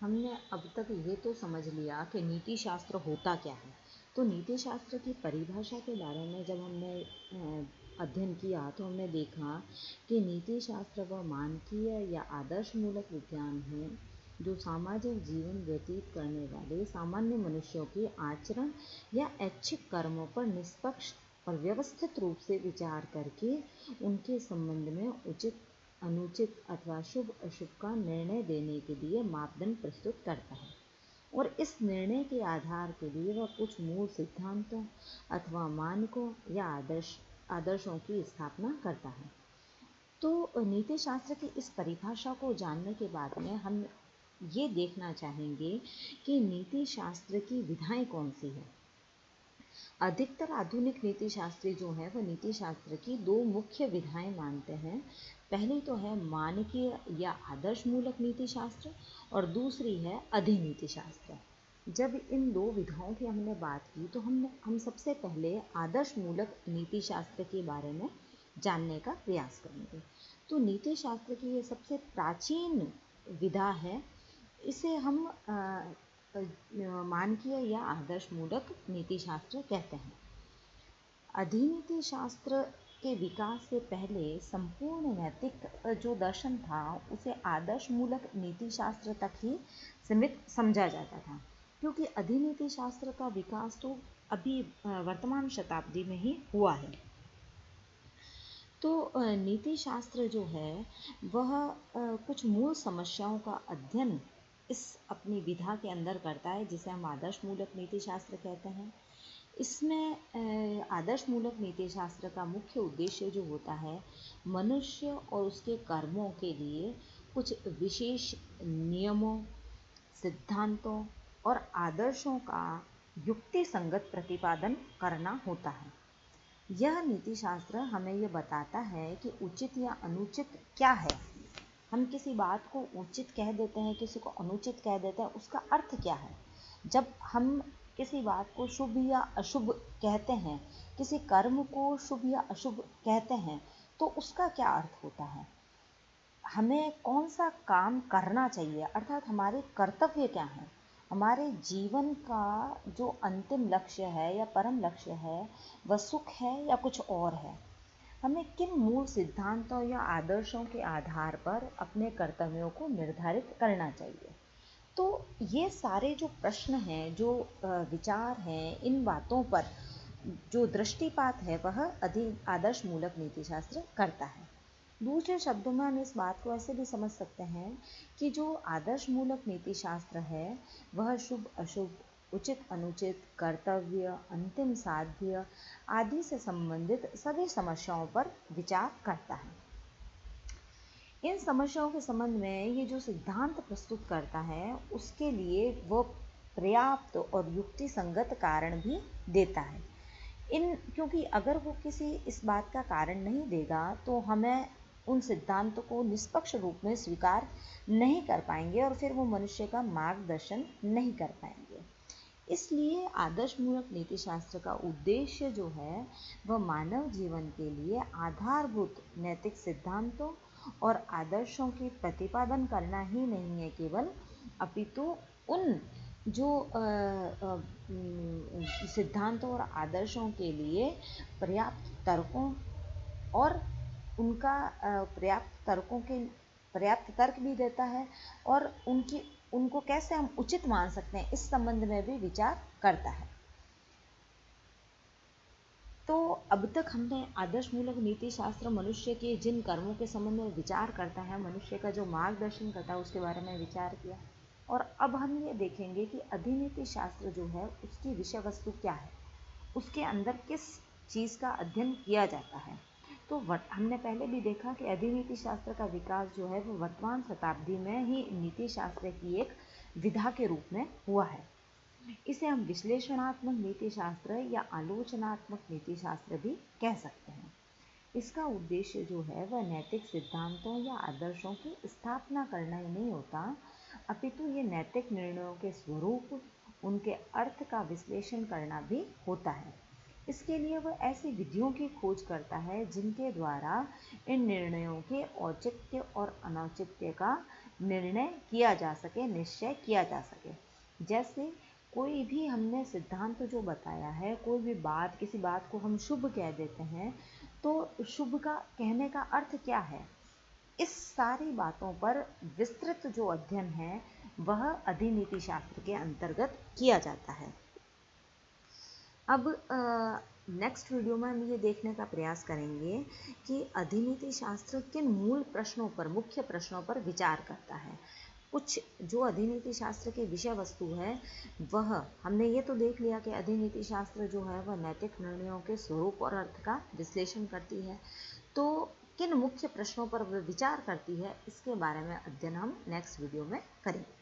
हमने अब तक ये तो समझ लिया कि नीति शास्त्र होता क्या है। तो नीति शास्त्र की परिभाषा के बारे में जब हमने अध्ययन किया तो हमने देखा कि नीति शास्त्र वह मानकीय या आदर्श मूलक विज्ञान है जो सामाजिक जीवन व्यतीत करने वाले सामान्य मनुष्यों के आचरण या ऐच्छिक कर्मों पर निष्पक्ष और व्यवस्थित रूप से विचार करके उनके संबंध में उचित, अनुचित अथवा शुभ अशुभ का निर्णय देने के लिए मापदंड प्रस्तुत करता है और इस निर्णय के आधार के लिए वह कुछ मूल सिद्धांतों अथवा मानकों या आदर्शों की स्थापना करता है। तो नीति शास्त्र की इस परिभाषा को जानने के बाद में हम ये देखना चाहेंगे कि नीति शास्त्र की विधाएं कौन सी है। अधिकतर आधुनिक नीति शास्त्री जो है वह नीति शास्त्र की दो मुख्य विधाएं मानते हैं। पहली तो है मानकीय या आदर्श मूलक नीति शास्त्र और दूसरी है अधिनीति शास्त्र। जब इन दो विधाओं की हमने बात की तो हम सबसे पहले आदर्श मूलक नीति शास्त्र के बारे में जानने का प्रयास करेंगे। तो नीति शास्त्र की ये सबसे प्राचीन विधा है। इसे हम मानकीय या आदर्श मूलक नीति शास्त्र कहते हैं। अधिनीति शास्त्र के विकास से पहले संपूर्ण नैतिक जो दर्शन था उसे आदर्श मूलक नीति शास्त्र तक ही सीमित समझा जाता था, क्योंकि अधिनीति शास्त्र का विकास तो अभी वर्तमान शताब्दी में ही हुआ है। तो नीति शास्त्र जो है वह कुछ मूल समस्याओं का अध्ययन इस अपनी विधा के अंदर करता है, जिसे हम आदर्श मूलक नीति शास्त्र कहते हैं। इसमें आदर्श मूलक नीति शास्त्र का मुख्य उद्देश्य जो होता है मनुष्य और उसके कर्मों के लिए कुछ विशेष नियमों, सिद्धांतों और आदर्शों का युक्ति संगत प्रतिपादन करना होता है। यह नीति शास्त्र हमें यह बताता है कि उचित या अनुचित क्या है। हम किसी बात को उचित कह देते हैं, किसी को अनुचित कह देते हैं, उसका अर्थ क्या है। जब हम किसी बात को शुभ या अशुभ कहते हैं, किसी कर्म को शुभ या अशुभ कहते हैं, तो उसका क्या अर्थ होता है। हमें कौन सा काम करना चाहिए, अर्थात हमारे कर्तव्य क्या हैं। हमारे जीवन का जो अंतिम लक्ष्य है या परम लक्ष्य है वह सुख है या कुछ और है। हमें किन मूल सिद्धांतों या आदर्शों के आधार पर अपने कर्तव्यों को निर्धारित करना चाहिए। तो ये सारे जो प्रश्न हैं, जो विचार हैं, इन बातों पर जो दृष्टिपात है वह आदर्श मूलक नीति शास्त्र करता है। दूसरे शब्दों में हम इस बात को ऐसे भी समझ सकते हैं कि जो आदर्श मूलक नीति शास्त्र है वह शुभ अशुभ, उचित अनुचित, कर्तव्य, अंतिम साध्य आदि से संबंधित सभी समस्याओं पर विचार करता है। इन समस्याओं के संबंध में ये जो सिद्धांत प्रस्तुत करता है उसके लिए वो पर्याप्त और युक्ति संगत कारण भी देता है। क्योंकि अगर वो किसी इस बात का कारण नहीं देगा तो हमें उन सिद्धांतों को निष्पक्ष रूप में स्वीकार नहीं कर पाएंगे और फिर वो मनुष्य का मार्गदर्शन नहीं कर पाएंगे। इसलिए आदर्श मूलक नीति शास्त्र का उद्देश्य जो है वह मानव जीवन के लिए आधारभूत नैतिक सिद्धांतों और आदर्शों की प्रतिपादन करना ही नहीं है केवल, अपितु उन जो सिद्धांतों और आदर्शों के लिए पर्याप्त तर्कों और उनका पर्याप्त तर्क भी देता है और उनको कैसे हम उचित मान सकते हैं इस संबंध में भी विचार करता है। तो अब तक हमने आदर्श मूलक नीति शास्त्र मनुष्य के जिन कर्मों के संबंध में विचार करता है, मनुष्य का जो मार्गदर्शन करता है उसके बारे में विचार किया। और अब हम ये देखेंगे कि अधिनीति शास्त्र जो है उसकी विषय वस्तु क्या है, उसके अंदर किस चीज़ का अध्ययन किया जाता है। तो हमने पहले भी देखा कि अधिनीति शास्त्र का विकास जो है वो वर्तमान शताब्दी में ही नीति शास्त्र की एक विधा के रूप में हुआ है। इसे हम विश्लेषणात्मक नीति शास्त्र या आलोचनात्मक नीति शास्त्र भी कह सकते हैं। इसका उद्देश्य जो है वह नैतिक सिद्धांतों या आदर्शों की स्थापना करना ही नहीं होता, अपितु ये नैतिक निर्णयों के स्वरूप, उनके अर्थ का विश्लेषण करना भी होता है। इसके लिए वह ऐसी विधियों की खोज करता है जिनके द्वारा इन निर्णयों के औचित्य और अनौचित्य का निर्णय किया जा सके, निश्चय किया जा सके। जैसे कोई भी हमने सिद्धांत जो बताया है, कोई भी बात, किसी बात को हम शुभ कह देते हैं, तो शुभ का कहने का अर्थ क्या है, इस सारी बातों पर विस्तृत जो अध्ययन है वह अधिनीति शास्त्र के अंतर्गत किया जाता है। अब नेक्स्ट वीडियो में हम ये देखने का प्रयास करेंगे कि अधिनीति शास्त्र किन मूल प्रश्नों पर, मुख्य प्रश्नों पर विचार करता है। कुछ जो अधिनीति शास्त्र के विषय वस्तु है वह हमने ये तो देख लिया कि अधिनीति शास्त्र जो है वह नैतिक निर्णयों के स्वरूप और अर्थ का विश्लेषण करती है। तो किन मुख्य प्रश्नों पर वह विचार करती है, इसके बारे में अध्ययन हम नेक्स्ट वीडियो में करेंगे।